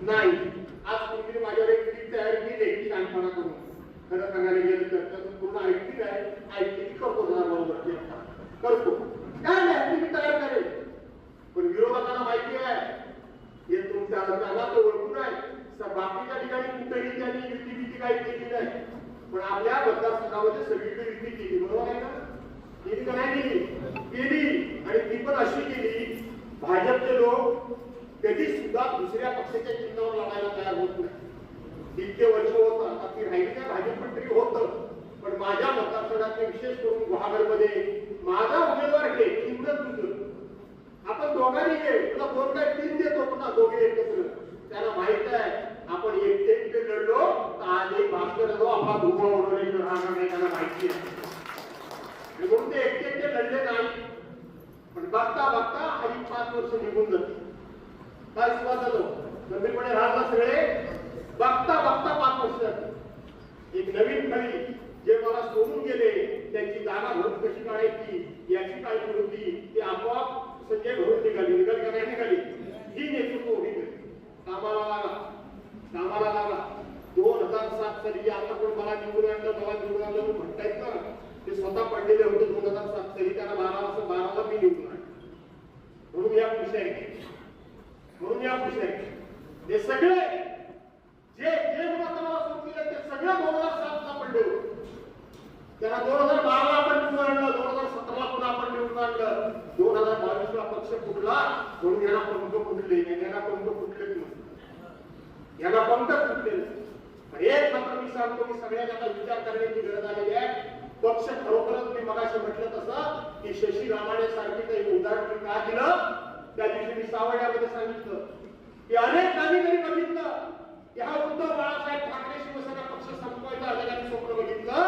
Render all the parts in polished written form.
नाही. आज तुम्ही माझ्यावर एक क्लिप तयार केली शांतपणा करून. खरं सांगायला गेलं तर पूर्ण ऐकली आहे, ऐकली करतो बरोबर करतो, काय नाही तुम्ही तयार करेल. पण विरोधकांना माहिती आहे हे तुमच्या तो ओळखून आहे. बाकीच्या ठिकाणी कुठेही त्यांनी युती काही केली नाही, पण आपल्या मतदारसंघामध्ये सगळीकडे युती केली. बरोबर आहे ना? केली का नाही केली? आणि ती पण अशी केली, भाजपचे लोक कधी सुद्धा दुसऱ्या पक्षाच्या चिन्हावर लढायला तयार होत नाही. इतके वर्ष होत आता ती राहिली काय भाजप मंत्री होतं, पण माझ्या मतदारसंघात विशेष करून गुहागरमध्ये माझा उमेदवार हे किंमत तुझं आपण दोघांनी घे, तुला 2 काय 3 देतो, पुन्हा दोघे एकत्र. त्यांना माहित आहे आपण एकटे लढलो तर आज एक भास्कर आपला धुवा उडवण्याची राहणार नाही, त्यांना माहिती आहे. म्हणून ते एकटे लढले नाही. पण बघता बघता आणि 5 वर्ष निघून जाते. काय सुरुवात झालो गंभीरपणे राहता सगळे बघता बघता 5 वर्ष एक नवीन खरी जे मला सोडून गेले त्यांची जागा भरून कशी काढायची याची काळजी होती. ते आपोआप संजय भरून निघाली का नाही निघाली. ही नेतृत्व उभी कामाला लागा. 2007 साली आता पण मला निवडून आणलं म्हणतायत ना, ते स्वतः पडलेले होते 2007 साली. त्यांना 12 मी निवडून आणलं. म्हणून या खुश आहे ते सगळे जे मला सोडले ते सगळे 2007 ला पडले होते. त्यांना 2012 आपण निवडून आणलं, 2017 पुन्हा आपण निवडून आणलं, 2022 ला पक्ष फुटला. म्हणून यांना पंख फुटले, यांना पंख फुटले याला पंख फुटले. पण एक मात्र मी सांगतो की सगळ्यांना आता विचार करण्याची गरज आलेली आहे. पक्ष खरोखरच मी मगाशी म्हटलं तसं की शशी रामाणे सारखी काही उदाहरण का दिलं. त्या दिवशी मी सावड्यामध्ये सांगितलं की अनेक जरी बघितलं की हा उद्धव बाळासाहेब ठाकरे शिवसेना पक्ष संपवायचा अनेकांनी स्वप्न बघितलं,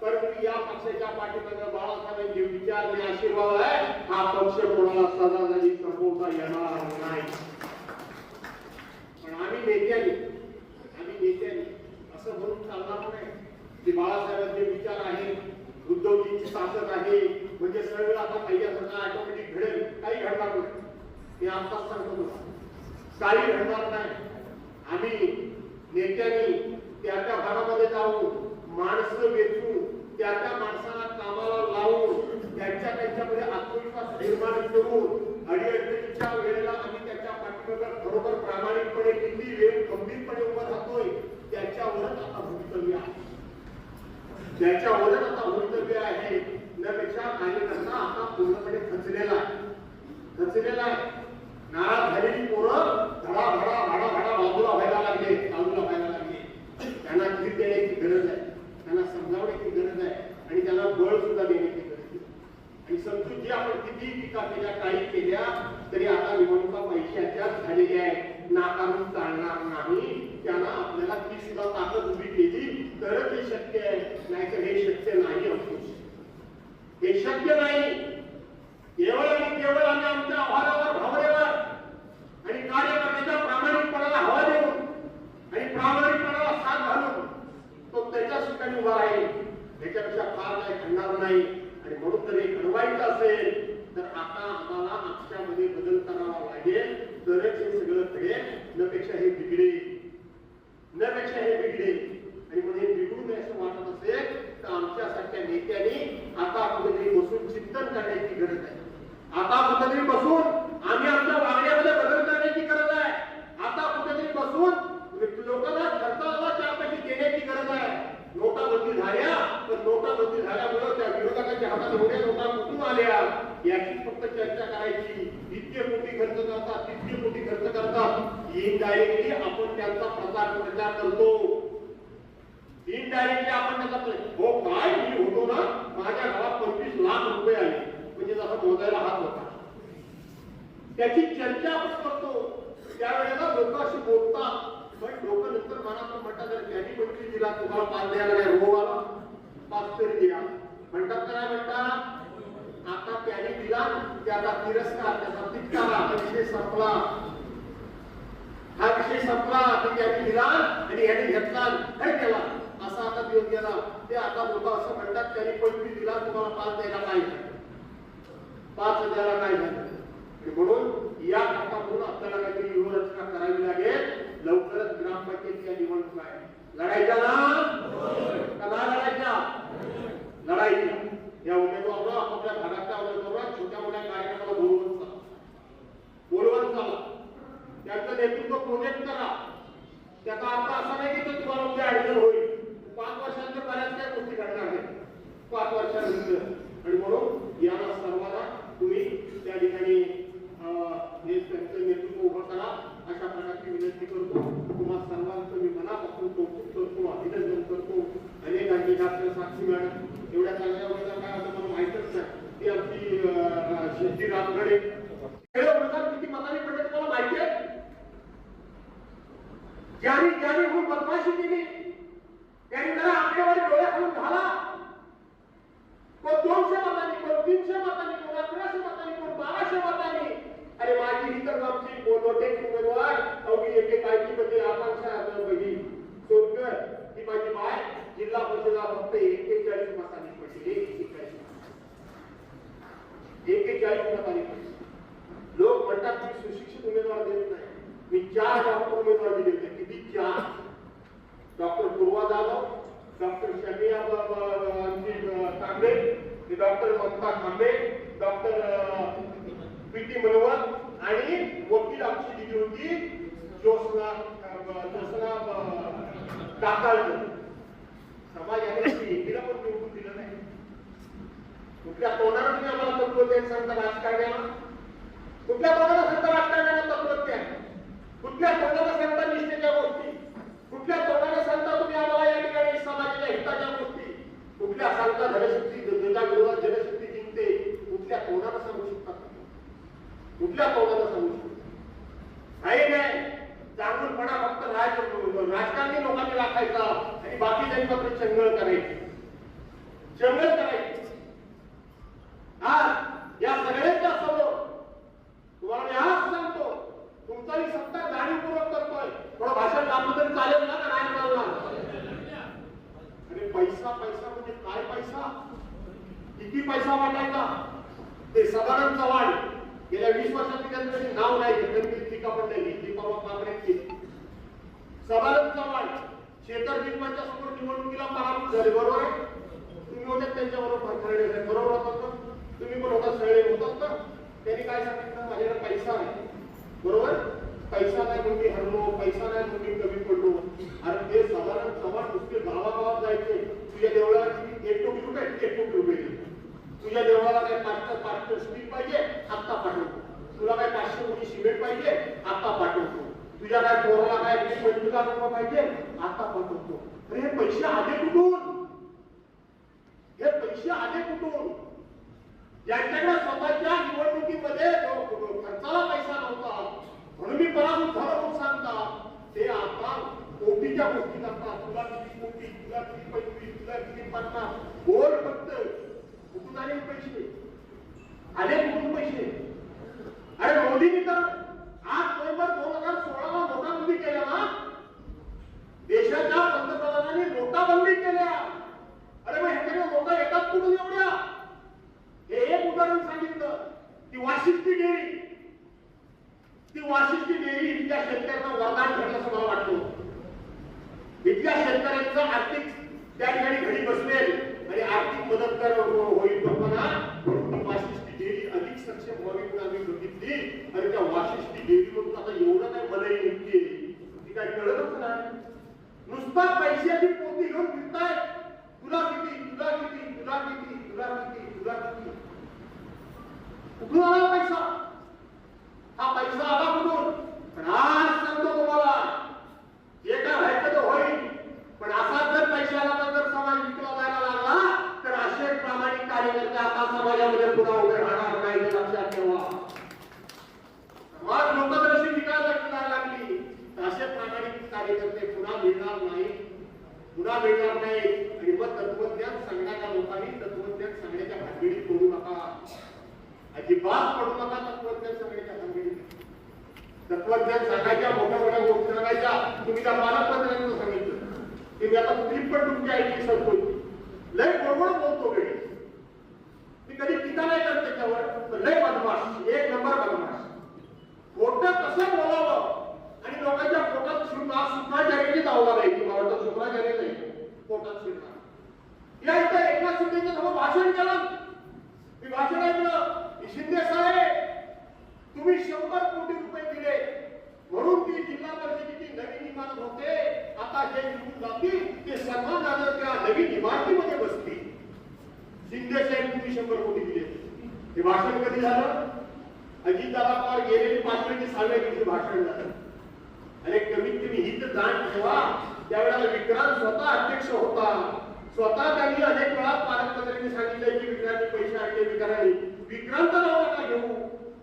परंतु या पक्षाच्या पाठीमागे बाळासाहेबांचे विचार आणि आशीर्वाद आहे. हा पक्ष कोणाला सदाचारी संपवता येणार नाही. पण आम्ही नेत्यांनी असं म्हणून चालणार नाही की बाळासाहेबांचे विचार आहे, उद्धवजींची ताकद आहे म्हणजे सगळं आता पहिल्यासारखं ऑटोमॅटिक घडेल. काही घडणार नाही. मी आत्ताच सांगतो तुला काही घडणार नाही. आम्ही नेत्यांनी त्या भागामध्ये जाऊन माणसं वेचून त्या माणसाला कामाला लावून त्यांच्याकडे आत्मविश्वास निर्माण करून अडीअडचणीच्या वेळेला आम्ही त्याच्या पाठीमागे खरोखर प्रामाणिकपणे किती वेळ गंभीरपणे उभं राहतोय त्याच्यावरच आता भवितव्य आहे. त्यापेक्षा काही करता आता पूर्णपणे खचलेला आहे. नाराज झालेली पोरं धडा बाजूला व्हायला लागले. त्यांना धीर देण्याची गरज आहे, त्यांना समजावण्याची गरज आहे आणि त्यांना बळ सुद्धा देण्याची गरज आहे. आणि समजून जी आपण किती टीका केल्या काही केल्या तरी आता निवडणुका पैशाच्याच झालेल्या आहेत, नाकारून चालणार नाही. त्यांना आपल्याला ती सुद्धा ताकद उभी केली तरच हे शक्य आहे, नाहीतर हे शक्य नाही. हे शक्य नाही. केवळ आम्ही आमच्या आव्हानावर भावनेवर आणि कार्यकर्त्याच्या प्रामाणिकपणाला हवा देऊन आणि प्रामाणिकपणाला साथ घालून तो त्याच्या ठिकाणी उभा राहील. त्याच्यापेक्षा फार काही घडणार नाही. आणि म्हणून जर हे घडवायचं असेल तर आता आम्हाला आमच्यामध्ये बदल करावा लागेल तरच हे सगळं घडेल. नपेक्षा हे बिघडेल. आणि म्हणून हे बिघडून असं वाटत असेल तर आमच्यासारख्या नेत्यांनी आता कुठेतरी बसून चिंतन करण्याची गरज आहे. आता कुठेतरी बसून आम्ही आमच्या वागण्यामध्ये बदल करण्याची गरज आहे. आता कुठेतरी बसून लोकांना खर्चाला 4 पैसे देण्याची गरज आहे. नोटाबंदी झाल्या पण नोटाबंदी झाल्यामुळे त्या विरोधकांच्या हातात एवढ्या नोटा कुठून आल्या याची फक्त चर्चा करायची. इतके कोटी खर्च करतात, तितके कोटी खर्च करतात. इनडायरेक्टली आपण त्यांचा प्रचार करतो. इनडायरेक्टली आपण त्याचा हो काय मी होतो ना माझ्या घरात 25 लाख रुपये आले म्हणजे जसा मोजायला हात होता त्याची चर्चा आपण करतो. त्यावेळेला लोक अशी बोलतात पण लोक नंतर मनातून म्हणतात जर त्यांनी 25 दिला तुम्हाला 5 द्यायला काय रोग आला 5 तरी द्या म्हणतात. काय म्हणतात आता त्याने दिला त्याचा तिरस्कार त्याचा तिटकारा विषय संपला. हा विषय संपला की त्याने दिला आणि याने घेतला काय केला असा आता दिवस गेला. ते आता लोक असं म्हणतात त्यांनी 25 दिला तुम्हाला 5 द्यायला काय झालं 5 द्यायला काय झालं. म्हणून या करता म्हणून आपल्याला काहीतरी व्यूहरचना करावी लागेल. लवकर नेतृत्व प्रोजेक्ट करा. त्याचा अर्थ असा नाही की तो तुम्हाला उद्या अडचण होईल. 5 वर्षांतर बऱ्याच काही गोष्टी घडणार आहेत 5 वर्षानंतर. आणि म्हणून याला सर्वांना तुम्ही त्या ठिकाणी त्यांचं नेतृत्व उभं करा अशा प्रकारची विनंती करतो. तुम्हाला सर्वांचं मी मनापासून कौतुक करतो, अभिनंदन करतो. अनेकांनी डॉक्टर साक्षी मॅडम एवढ्या चांगल्या वयाला काय होतं मला माहितच नाही. ती आमची शेती रामगडे किती मताने पडले तुम्हाला माहिती आहे. ज्यांनी म्हणून बदमाशी केली त्यांनी जरा आकडेवारी डोळ्या खालून घाला. कोण 200 मतांनी, कोण 300 मतांनी, कोण 1100 मतांनी, कोण 1200 मतांनी. अरे माझी ही तर आमची मोठे उमेदवार अवघी एके काळजीमध्ये आकांक्षा बघी सोडकर ही माझी बाय जिल्हा परिषदेला फक्त 41 मतांनी पडली. 41 मतांनी पडली. लोक म्हणतात की सुशिक्षित उमेदवार देत नाही. मी 4 डॉक्टर उमेदवार दिले होते. किती? 4. डॉक्टर पूर्वा जाधव, डॉक्टर शमिया तांबे, डॉक्टर ममता खांबे, डॉक्टर पीटी मनोवर आणि वकील आमची दिली होती जोसना टाकाळकर. समाजाने एकीला पण निवडून दिलं नाही. कुठल्या तोंडाने तुम्ही आम्हाला तत्वज्ञान सांगता राजकारण्याला? कुठल्या तोंडाला सांगता राजकारण्याला तत्वज्ञान? कुठल्या तोंडाला सांगता निष्ठेच्या गोष्टी? कुठल्या तोंडाने सांगता तुम्ही आम्हाला या ठिकाणी समाजाच्या हिताच्या गोष्टी? कुठल्या सांगता धनशक्ती विरोधात जनशक्ती जिंकते? कुठल्या तोंडाला सांगू शकता? कुठल्या तोंडाला सांगू शकता? काही नाही. चांगुलपणा फक्त राजकारणी लोकांनी राखायचा आणि बाकीच्यांनी मात्र चंगळ करायची. आज या सगळ्यांच्या समोर तुम्हाला मी आज सांगतो, तुमचाही सत्ता जाणीवपूर्वक करतोय. थोडं भाषण लांबलं तरी चालेल ना? नाही चालणार. अरे पैसा म्हणजे काय पैसा? किती पैसा वाटायचा? ते सदानंद चव्हाण गेल्या 20 वर्षात त्यांचं नाव नाही घेतलं. टीका पण नाही घेतली. परवा काँग्रेस केली. सदानंद चव्हाण शेखर जिंकवांच्या समोर निवडणुकीला पराभूत झाले. बरोबर आहे? तुम्ही होते त्यांच्याबरोबर खरडे. बरोबर होतात ना? तुम्ही पण होता, सगळे होतात ना? त्यांनी काय सांगितलं? माझ्याकडे पैसा नाही. बरोबर? पैसा नाही म्हणून मी हरलो, पैसा नाही म्हणून मी कमी पडलो. अरे ते सदानंद चव्हाण नुसते गावागावात जायचे. तुझ्या देवळाला 1 कोटी रुपये 1 कोटी रुपये. तुझ्या देवळाला काय 500 स्टील पाहिजे? आत्ता पाठवतो. तुला काय 500 कोटी सिमेंट पाहिजे? आता पाठवतो. तुझ्या काय पोराला काय 25 लाख रुपये पाहिजे? आता पाठवतो. अरे हे पैसे आले कुठून? हे पैसे आले कुठून? ज्यांच्याकडे स्वतःच्या निवडणुकीमध्ये खर्चाला पैसा नव्हता म्हणून मी पराभूत झालो म्हणून सांगता, ते आता कोटीच्या गोष्टी करतात. तुला किती कोटी, तुला किती 25, तुला किती 50. बोल फक्त. कुठून आले पैसे? आले कुठून पैसे? अरे मोदींनी तर 8 नोव्हेंबर 2016ला नोटाबंदी केल्या ना. देशाच्या पंतप्रधानांनी नोटाबंदी केल्या. अरे मग ह्याच्याकडे नोटा येतात कुठून एवढ्या? हे एक उदाहरण सांगितलं. ती वाशिष्ठी डेअरी, इथल्या शेतकऱ्यांना वरदान ठरलं असं मला वाटतं. इथल्या शेतकऱ्यांचं आर्थिक त्या ठिकाणी घडी बसवेल आणि आर्थिक मदत होईल. ती वाशिष्ठी डेअरी अधिक सक्षम व्हावी म्हणून आम्ही बघितली. आणि त्या वाशिष्ठी डेअरी मधून आता एवढं काय मलाई निघते ती काय कळतच नाही. नुसता पैशाची पोती घेऊन फिरताय. तुला किती, तुला किती, तुला किती, तुला किती, तुला किती. कुठून आला पैसा? हा पैसा आला कुठून? पण आज सांगतो तुम्हाला, जे काय व्हायचं ते होईल. पण असा जर पैसा आला तर जर समाज विकला जायला लागला तर असे प्रामाणिक कार्यकर्ते आता समाजामध्ये पुन्हा उभे राहणार नाही. हे लक्षात ठेवा. समाज लोक जर अशी विकायला लागली तर असे प्रामाणिक कार्यकर्ते पुन्हा मिळणार नाही. आणि मग तत्वज्ञान सांगण्याच्या लोकांनी तत्वज्ञान सांगण्याच्या भानगडीत पडू नका. अजिबात पडू नका तत्वज्ञान सांगण्याच्या भानगडीत. तत्वज्ञान सांगायच्या, मोठ्या गोष्टी सांगायच्या. तुम्ही त्या पालकमंत्र्यांना सांगितलं की मी आता क्लिप पण तुमची ऐकली सरपंच लय बरोबर बोलतो गडी. मी कधी टीका नाही करत त्याच्यावर. लय बदमाश, 1 नंबर बदमाश. खोटं कसं बोलावं आणि लोकांच्या पोटात शुक्राचार्याची दावला नाही. की मला वाटतं शुक्राचार्य नाही, पोटात शिरणार. या इथं एकनाथ शिंदेच्या समोर भाषण केलं. मी भाषण ऐकलं. शिंदे साहेब तुम्ही 100 कोटी रुपये दिले म्हणून ती शंभर कोटी दिले. हे भाषण कधी झालं? अजितदादा पवार गेलेले 5 मिनिटे 6 मिनिटे भाषण झालं. अरे कमीत कमी ही तर जाण ठेवा. त्यावेळेला विक्रांत स्वतः अध्यक्ष होता. स्वतः त्यांनी अनेक वेळा पालकमंत्र्यांनी सांगितलं की विक्रांतचे पैसे आणले विक्रांतने. विक्रांत नाव नका घेऊ.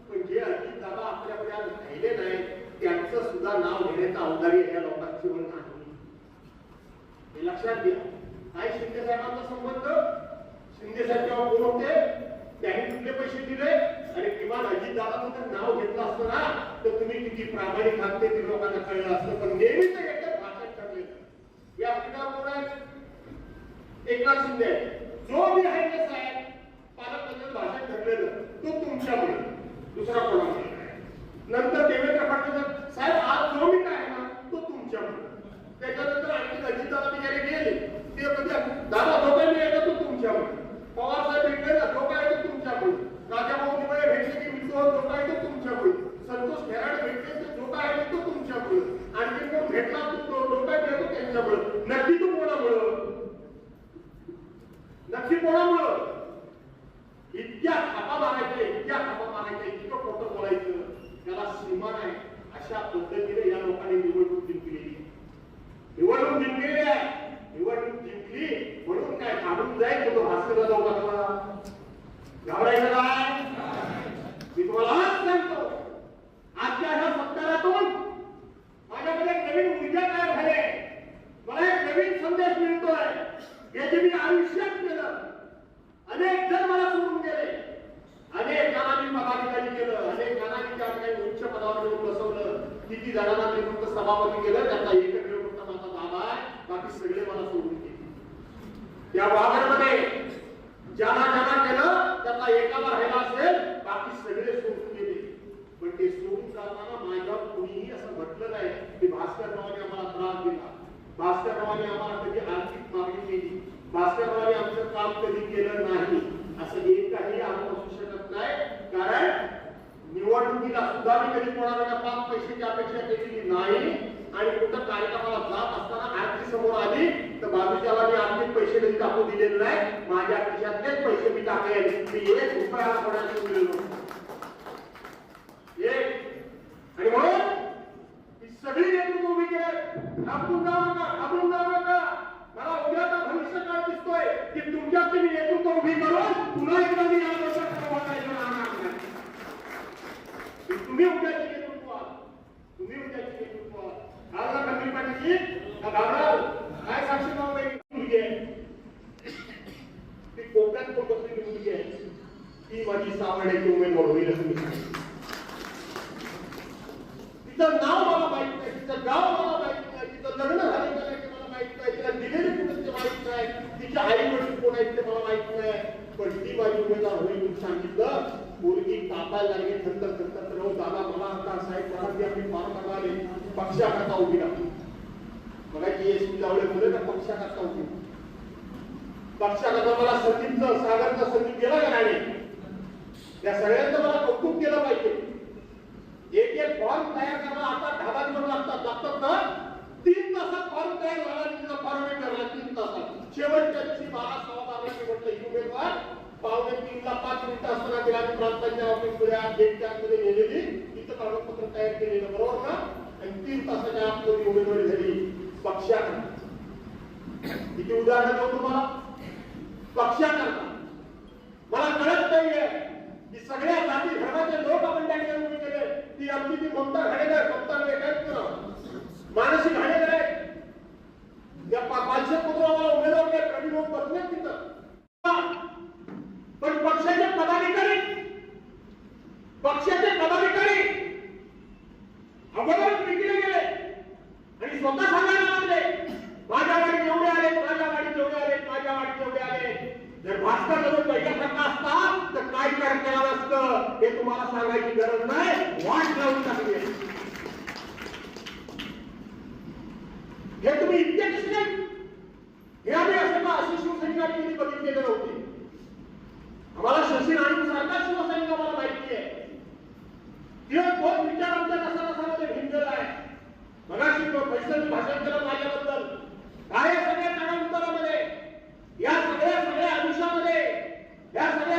पण जे अजितदादा आपल्याकडे आज राहिले नाही त्यांचं सुद्धा नाव घेण्याचा अवधारी या लोकांची म्हणून नाही. हे लक्षात घ्या. काय शिंदे साहेबांचा संबंध? शिंदे साहेब जेव्हा कोण होते त्यांनी कुठले पैसे दिले? आणि किमान अजितदादाचं जर नाव घेतलं असतं ना तर तुम्ही किती प्रामाणिक आहात ते लोकांना कळलं असतं. पण नेहमीच एकच भाषण ठरलेलं. या ठिकाणी कोण आहे? एकनाथ शिंदे. जो मी आहे ते साहेब पालकमंत्री भाषण ठरलेलं तो तुमच्यामुळे, दुसरा कोणामुळे. नंतर देवेंद्र फडणवीस साहेब आज जो मी काय ना तो तुमच्यामुळे. त्याच्यानंतर आणखी अजितदादा बिचारे गेले ते म्हणजे दादा धोका यायचा तो तुमच्यामुळे. पवार साहेब भेटले ना धोका येतो तुमच्यामुळे. राजाभाऊ निवडे भेटले की मी तो धोका येतो तुमच्यामुळे. संतोष खेराडे भेटले तर धोका आहे तो तुमच्यामुळे. आणखी कोण भेटला तो धोका येतो त्यांच्यामुळे. नक्की तो कोणामुळं? नक्की कोणामुळं? इतक्या थापा मारायचे, इतकं खोटं बोलायचं त्याला सीमा नाही. अशा पद्धतीने या लोकांनी निवडणूक जिंकलेली. निवडणूक जिंकलेली आहे. निवडणूक जिंकली म्हणून काय काढून जाईल तो भास्करला जाऊ लागला. घाबरायचं काय? मी तुम्हाला आज सांगतो आजच्या ह्या सत्कारातून माझ्याकडे नवीन ऊर्जा तयार झाली. मला एक नवीन संदेश मिळतोय. याचे मी आयुष्यात केलं. अनेक जण मला सोडून गेले. अनेक जणांनी पदाधिकारी केलं. अनेक जणांनी त्या ठिकाणी उच्च पदावर येऊन बसवलं. किती जणांना मी फक्त सभापती केलं. त्याचा एकमेव फक्त माझा बाबा आहे. बाकी सगळे मला सोडून गेले. त्या वाघामध्ये ज्याला ज्याला केलं त्याचा एकाला राहिला असेल बाकी सगळे सोडून गेले. पण ते सोडून जाताना माझ्यावर कोणीही असं म्हटलं नाही की भास्कररावांनी आम्हाला त्रास दिला, भास्कररावांनी आम्हाला कधी आर्थिक मागणी केली, भास्कररावांनी आमचं काम कधी केलं नाही. असं एकही आरोप असू शकत नाही. कारण निवडणुकीला सुद्धा मी कधी कोणाला 5 पैशाची अपेक्षा केलेली नाही. आणि कुठं कार्यक्रमाला जात असताना आरती समोर आली तर बाजूच्याला मी आर्थिक पैसे कधी टाकू दिलेले नाही. माझ्या खिशातलेच पैसे मी टाकले. मी 1 रुपया कोणाला दिलेलो आणि म्हणून ही सगळी नेतृत्व उभी केली. घाबरून जाऊ नका. मला उद्याचा भविष्य काळ दिसतोय की तुमच्याची मी नेतृत्व उभी करून पुन्हा एकदा मी या लोकांना वाटायचं राहणार नाही. तुम्ही उद्याची नेतृत्व आहात. घाबरा कमी पाहिजे घाबराल. काय साक्षी नाव मुलगी आहे ती कोकणात पण बसलेली मुलगी आहे. ती माझी सावड्याची उमेदवार होईल असं मी सांगितलं. तिचं नाव मला माहित नाही, तिचं गाव मला माहित नाही, तिचं लग्न झालेलं नाही ते मला माहित नाही, तिला दिलेले कुठे ते माहित नाही, तिच्या आई वडील कोण आहेत ते मला माहित नाही. पण ती माझी उमेदवार होईल म्हणून सांगितलं. मुलगी कापायला लागली. थंतर दादा मला आता साहेब मला ती आपली फार मागाले पक्षाकरता उभी राहतो. बघा जीएसटी लावले बोले तर पक्षाकरता उभी. पक्षाकरता मला संदीपचं सागरचं संदीप गेला का नाही त्या सगळ्यांचं मला कौतुक केलं पाहिजे. एक फॉर्म तयार करायला आता 10 दिवस लागतात ना. 3 तासात फॉर्म तयार झाला. तिचा फॉर्मेट करला 3 तासात. शेवटच्या दिवशी 12-12 म्हटलं उमेदवार 2:45ला 5 मिनिटं असताना तिला प्रांतांच्या ऑफिसमध्ये गेटच्या आतमध्ये नेलेली. तिथं कागदपत्र तयार केलेलं बरोबर ना. आणि 3 तासाच्या आतमध्ये उमेदवारी झाली पक्षाकरता. किती उदाहरण देऊ तुम्हाला पक्षाकरता. मला कळत नाहीये की सगळ्या जाती धर्माचे लोक आपण त्या ठिकाणी उभे केले. ती आमची ती ममता घाणेकर ममता मानसिक घाणेकर आहे. या 500 पुत्राला उमेदवार काय कमी लोक बसले तिथं. पण पक्षाचे पदाधिकारी अगोदरच विकले गेले आणि स्वतः सांगायला लागले माझ्या वाडीत एवढे आले, माझ्या वाडीत एवढे आले, माझ्या वाडीत एवढे आले. जर भास्कर जरूर पहिल्यासारखा असता तर काय केलं असतं हे तुम्हाला सांगायची गरज नाही. वाट लावून टाकली. हे तुम्ही इतके दिसले हे आम्ही अशी शिवसैनिकांनी कधी बघितलेले नव्हते. आम्हाला शशी राणू सारखा शिवसैनिक आम्हाला माहिती आहे. तिला दोन विचार आमच्या कसामध्ये भिंगलेला आहे. मगाशी फैसल भाषण केलं माझ्याबद्दल. काय सगळ्या काळा उत्तरामध्ये या सगळ्या आयुष्यामध्ये या सगळ्या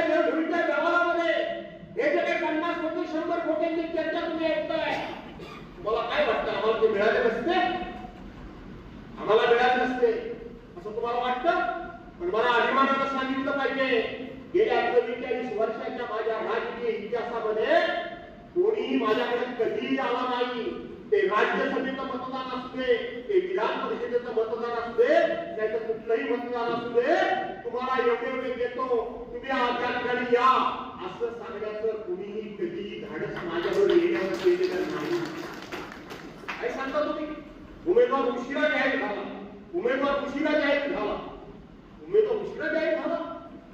राज्यसभेचं मतदान असू दे, ते विधान परिषदेचं मतदान असू दे, त्याचं कुठलंही मतदान असू दे, तुम्हाला एवढे देतो, तुम्ही त्या ठिकाणी या असं सांगण्याचं कुणीही कधी धाडस माझ्यावर येण्यावर केलेलं नाही. काय सांगता तुम्ही? उमेदवार उशिरा जाहीर झाला, उमेदवार उशिरा जाहीर झाला, उमेदवार उशिरा जाहीर झाला,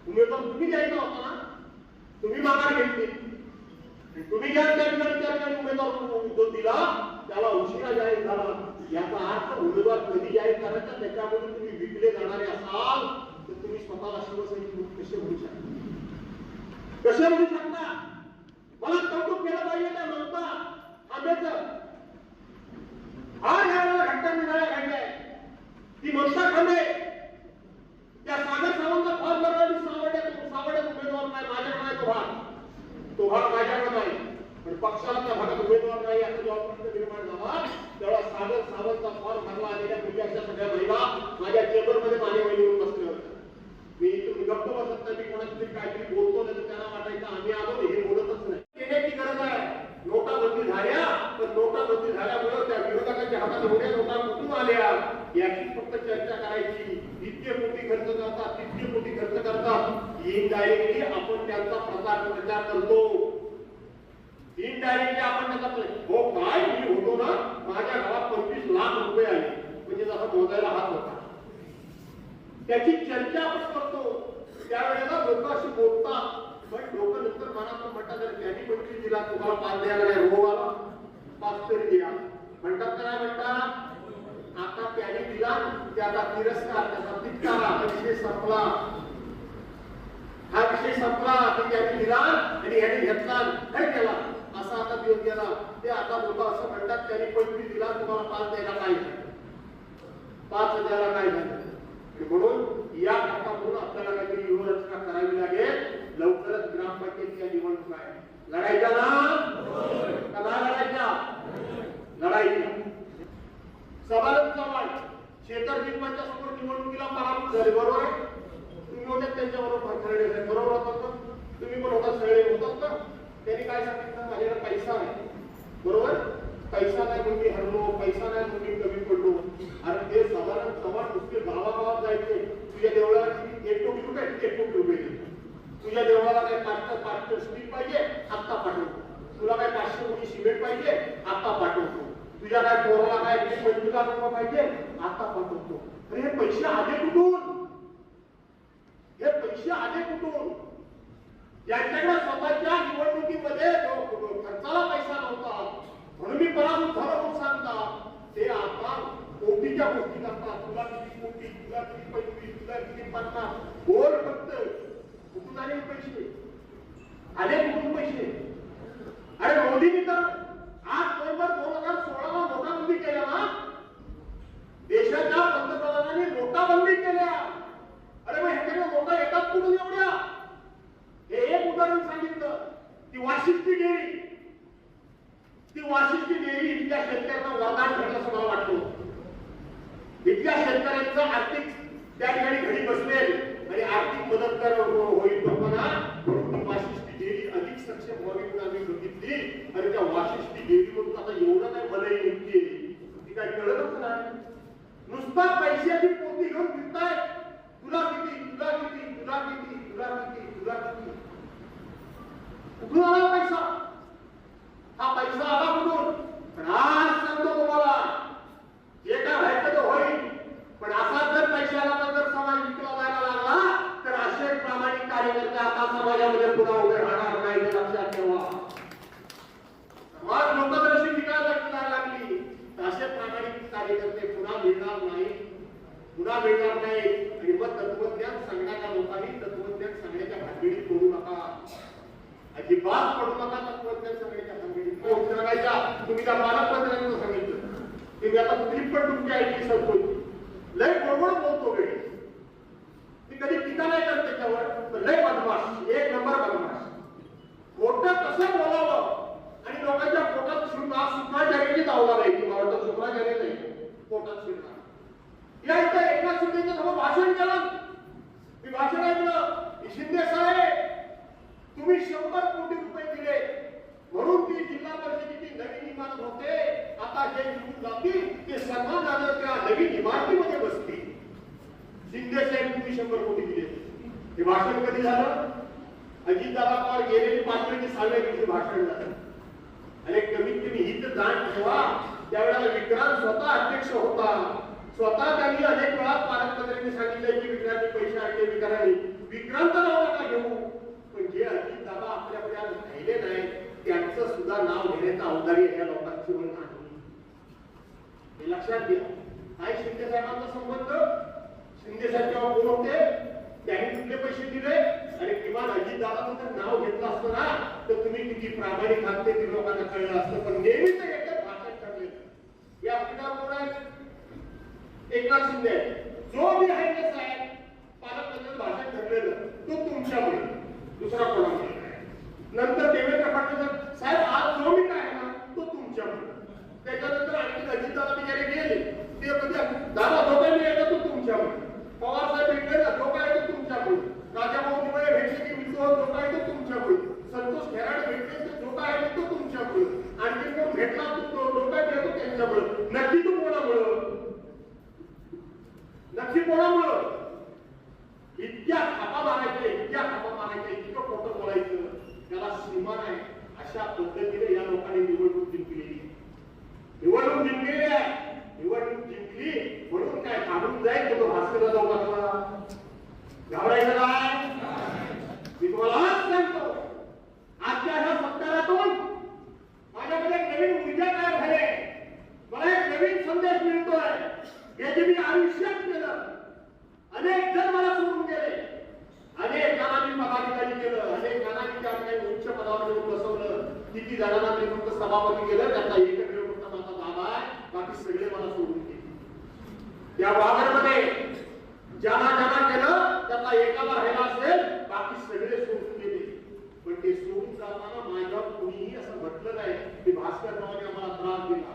उमेदवार तुम्ही द्यायचा होता ना, तुम्ही माघार घेतली, तुम्ही ज्या ठिकाणी उमेदवार दिला त्याला उशिरा जाहीर झाला. याचा अर्थ उमेदवार कधी जाहीर करायचा त्याच्यामध्ये तुम्ही विकले जाणारे असाल तर तुम्ही स्वतःला शिवसैनिक कसे म्हणू शकता? कसे म्हणू शकता? मला कौतुक केलं पाहिजे त्या म्हणता आंबेचं हा घटना मिळाल्या घडलाय ती म्हणता खंडे त्या सागर सावंत फॉर्म भरणारी सावड्यात उमेदवार नाही, माझ्याकडे नाही तो भाग माझ्याकडे नाही, पण पक्षाला त्या भागात उमेदवार नाही असा जेव्हा प्रश्न निर्माण झाला तेव्हा सागर सावंतचा फॉर्म भरला आलेल्या मुलाच्या सगळ्या महिला माझ्या चेंबरमध्ये मानेवली येऊन बसले होते. मी इथून गप्प बसत नाही, मी कोणाची तरी काहीतरी बोलतो नाही तर त्यांना वाटायचं आम्ही आलो हे बोलतच नाही. येण्याची गरज आहे. नोटाबंदी झाल्या पण नोटाबंदी झाल्यामुळे त्या विरोधकांच्या हातात एवढ्या नोटा कुठून आल्या याची फक्त चर्चा करायची. इतके कोटी खर्च करतात, तितके कोटी खर्च करतात, इनडायरेक्टली आपण त्यांचा प्रचार करतो. इनडायरेक्टली आपण त्याचा हो काय मी होतो ना माझ्या गावात 25 लाख रुपये आले म्हणजे जसा मोजायला हात होता त्याची चर्चा आपण करतो. त्यावेळेला लोक अशी बोलतात पण लोक नंतर मनातून म्हणतात जर त्यांनी 25 दिला तुम्हाला 5 द्यायला नाही रोगाला 5 तरी द्या म्हणतात. काय म्हणतात? आता त्याने दिला त्याचा तिरस्कार त्याचा तिटकारा हा विषय संपला, हा विषय संपला की त्याने दिला आणि याने घेतला काय केला असा आता दिवस गेला. ते आता लोक असं म्हणतात त्याने 25 दिला तुम्हाला 5 द्यायला काय झालं, 5 द्यायला काय झालं. म्हणून या म्हणून आपल्याला काहीतरी व्यूहरचना करावी लागेल. लवकरच ग्रामपंचायतीच्या निवडणुका आहे, लढायच्या ना का नाही लढायच्या? लढायच्या. सभारथ चव्हाण शेतरजींच्या समोर निवडणुकीला पराभूत झाले बरोबर आहे. तुम्ही होते त्यांच्याबरोबर खरडे साहेब बरोबर होतात, तुम्ही पण होता सगळे होतात का? त्यांनी काय सांगितलं माझ्याकडे पैसा नाही बरोबर, पैसा नाही म्हणून मी हरलो, पैसा नाही म्हणून मी कमी पडलो. अरे ते सभारथ चव्हाण नुसते गावागावात जायचे तुझ्या देवळाला 1 कोटी रुपये 1 कोटी रुपये तुझ्या देवळाला काय 500 स्टील पाहिजे आत्ता पाठवतो, तुला काय 500 कोटी सिमेंट पाहिजे आत्ता पाठवतो, तुझ्या काय पोराला काय 25 लाख रुपये पाहिजे आता पाठवतो. अरे हे पैसे आले कुठून? हे पैसे आले कुठून? ज्यांच्याकडे स्वतःच्या निवडणुकीमध्ये खर्चाला पैसा नव्हता म्हणून मी पराभूत झालो म्हणून सांगता ते आता कोटीच्या गोष्टी करतात. तुला किती कोटी, तुला किती 25, तुला किती 50 गोल फक्त कुठून आले पैसे? आले कुठून पैसे? अरे मोदींनी तर 8 नोव्हेंबर 2016 नोटाबंदी केल्या ना, देशाच्या पंतप्रधानांनी नोटाबंदी केल्या. अरे मग ह्याच्याकडे नोटा येतात कुठून एवढ्या? हे एक उदाहरण सांगितलं. ती वाशिष्ठी डेअरी, ती वाशिष्ठी डेअरी इथल्या शेतकऱ्यांना वरदान ठरलं असं मला वाटतं. इथल्या शेतकऱ्यांचं आर्थिक त्या ठिकाणी घडी बसलेल आणि आर्थिक मदत होईल लोकांना म्हणून ती वाशिष्ठी डेअरी अधिक सक्षम व्हावी म्हणून आम्ही बघितली. आणि त्या वाशिष्ठी डेअरी म्हणून आता एवढं काय भलाई निघते ती काय कळतच नाही. नुसता पैशाची पोती घेऊन फिरताय, तुला किती, तुला किती, तुला किती, तुला किती, तुला किती. कुठून आला पैसा? हा पैसा आला कुठून? पण आज सांगतो तुम्हाला जे काय व्हायचं ते होईल. पण असा जर पैशाला जर समाज विकला जायला लागला तर असे प्रामाणिक कार्यकर्ते आता समाजामध्ये पुन्हा उभे राहणार नाही हे लक्षात ठेवा. समाज लोक जर अशी विकायला लागली तर असे प्रामाणिक कार्यकर्ते पुन्हा मिळणार नाही, पुन्हा मिळणार नाही. आणि मग तत्वज्ञान सांगण्याच्या लोकांनी तत्वज्ञान सांगण्याच्या भानगडीत पडू नका, अजिबात पडू नका. तत्वज्ञान सांगण्याच्या भानगडीत सांगायच्या. तुम्ही त्या पालकमंत्र्यांना सांगितलं की मी आता क्लिप पण तुमच्या ऐकली सांगतो, लय बरोबर बोलतो वेळ मी कधी टीका नाही करत त्याच्यावर, तर लय बदमाश, 1 नंबर बदमाश. खोटं कसं बोलावं आणि लोकांच्या पोटात शुक्राचार्याची दावला नाही की मला तर शुक्राचार्य नाही पोटात शिरणार. या इथं एकनाथ शिंदेच्या समोर भाषण केलं, मी भाषण ऐकलं. शिंदे साहेब तुम्ही 100 कोटी रुपये दिले म्हणून ती जिल्हा परिषदेची नवीन इमारत होते. आता जे निघून जातील ते सर्वांना त्या नवीन इमारतीमध्ये बसतील. शिंदे साहेब तुम्ही 100 कोटी दिले. हे भाषण कधी झालं? अजितदादा पवार गेलेले 5 मिनिटे 6 मिनिटे भाषण झालं. अरे कमीत कमी ही तर जाण ठेवा. त्यावेळेला विक्रांत स्वतः अध्यक्ष होता. स्वतः त्यांनी अनेक वेळा पालकमंत्र्यांनी सांगितलं की विक्रांतचे पैसे आणले विक्रांतने. विक्रांत नाव नका घेऊ. पण जे अजितदादा आपल्याकडे आज राहिले नाही त्यांचं सुद्धा नाव घेण्याचा औदार्य या लोकांची नाही. हे लक्षात घ्या. काय शिंदे साहेबांचा संबंध? शिंदे साहेब जेव्हा कोण होते त्यांनी कुठले पैसे दिले? आणि किमान अजितदादाचं जर नाव घेतलं असतं ना तर तुम्ही किती प्रामाणिक आहात ते लोकांना कळलं असतं. पण नेहमीच एकच भाषण ठरलेलं. या पिढा कोण आहे? एकनाथ शिंदे. जो मी आहे ना साहेब पालकमंत्र्यांचं भाषण ठरलेलं तो तुमच्यामुळे, दुसरा कोणामुळे. नंतर देवेंद्र फडणवीस साहेब आज जो मी आहे ना तो तुमच्यामुळे. त्याच्यानंतर आणखी अजितदादा बिचारे गेले ते म्हणजे दादा दोघांनी येतो तो तुमच्यामुळे. पवार साहेब भेटले ना जो काय तो तुमच्यामुळे. राजाभाऊ दिवाळे भेटले की मित्र जो काय तो तुमच्यामुळे. संतोष खेराडे भेटले तर जो काय तो तुमच्यामुळे. आणखी कोण भेटला तो जो काय भेटतो त्यांच्यामुळे. नक्की तो कोणामुळं? नक्की कोणामुळं? इतक्या थापा मारायचे इतकं खोटं बोलायचं त्याला सीमा नाही. अशा पद्धतीने या लोकांनी निवडणूक जिंकलेली. निवडणूक जिंकलेली आहे. निवडणूक जिंकली म्हणून काय थांबून जाईल तो भास्करला जाऊ लागला. घाबरायचं काय? मी तुम्हाला आज सांगतो आजच्या ह्या सत्कारातून माझ्याकडे एक नवीन ऊर्जा तयार झाली. मला एक नवीन संदेश मिळतोय. हे जे मी आयुष्यात केलं अनेक जण मला सोडून गेले. अनेक जणांनी पदाधिकारी केलं. अनेक जणांनी त्या काही उच्च पदावर येऊन बसवलं. किती जणांना मी फक्त सभापती केलं. त्याचा एकमेव फक्त माझा बाबा आहे. बाकी सगळे मला सोडून गेले. त्या वागरमध्ये ज्यांना केलं त्याचा एकाला राहिला असेल बाकी सगळे सोडून गेले. पण ते सोडून जाताना माझ्यावर कोणीही असं म्हटलं नाही की भास्कररावांनी आम्हाला त्रास दिला.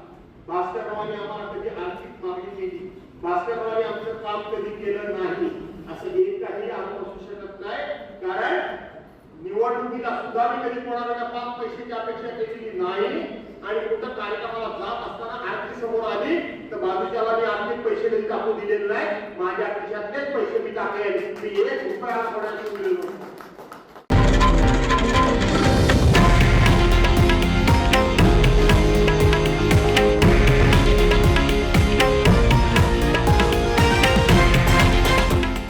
भास्कररावांनी आम्हाला कधी आर्थिक मागणी केली. भास्कररावांनी आमचं काम कधी केलं नाही. असं एकही आरोप असू शकत नाही. कारण निवडणुकीला सुद्धा मी कधी कोणाला 5 पैशाची अपेक्षा केलेली नाही. आणि कुठं कार्यक्रमाला जात असताना आरती समोर आली तर बाजूच्याला मी आर्थिक पैसे कधी टाकू दिलेले नाही. माझ्या खिशातलेच पैसे मी टाकले. मी 1 रुपया कोणाला दिलेलो.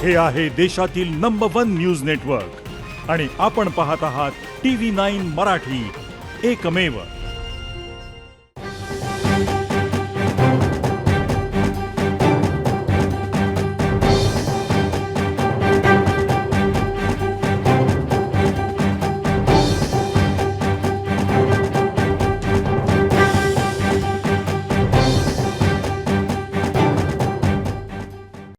हे आहे देशातील नंबर 1 न्यूज नेटवर्क आणि आपण पाहत आहात TV9 मराठी, एकमेव.